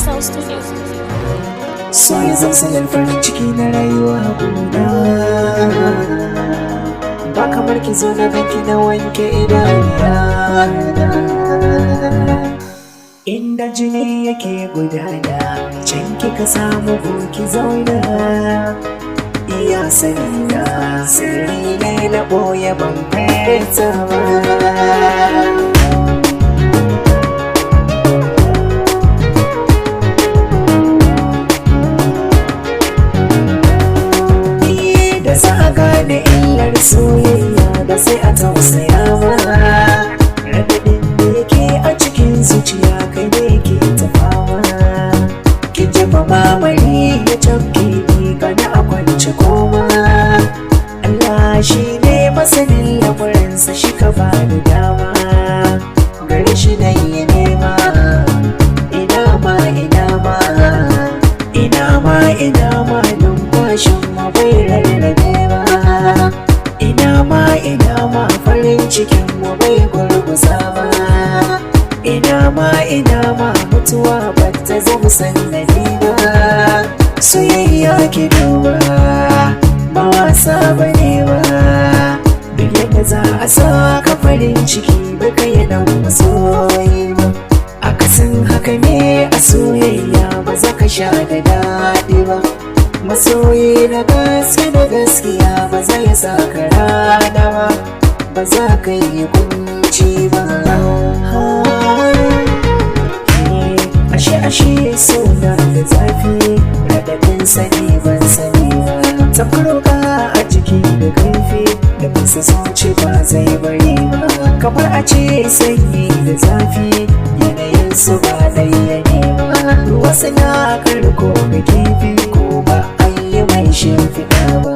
Sound Studio. So ya zamsalar farin ciki na rayuwa guda. Ba kamar ki zo na ganki na wanke idaniya. Inda jini yake gudana, can kika samu ki zauna. Iya sani na sirri ne na ɓoye ban fahimta ba. Da illar soyayya da sai a tausaya ma, radadin da yake a cikin zuciya kai da yake tafawa. Ki jefa mamari ya tafke ni kana a kwance koma. Allah shi ne masanin lamuransa, shi ka bani dama gare shi na yi nema. Ina ma ina ma ina ma ina ma numfashin mu bai rarrabe ba. Ina ma farin cikin mu bai gurguza ba. Ina ma mutuwa bata zama sannadi ba. Soyayya ki duba ba wasa bane ba. Duk yadda za a sa ka farin ciki ba ka yi dan masoyi ba. Akasin haka ne a soyayya ba za ka sha da daɗi ba. Masoyi na gaske da gaskiya ba zai saka rana ba, ba za ka yi kunci ba. Ashe suna da zafi, raɗaɗin sani ban sani ba. Tamkaroka a jiki da kaifi, da bisa zuci ba zai bari ba. Kamar a ce sanyi da zafi, yanayin su ba ɗaya ne ba. Ruwa suna karko ga kifi ko ba mai shimfiɗa ba.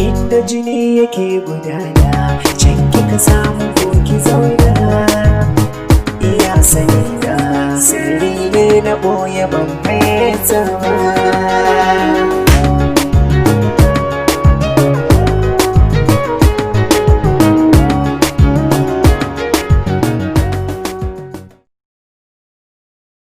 Inda jini yake gudana, can kika samu ko ki zauna. Iya sani da sirri ne na ɓoye ban fahimta ba.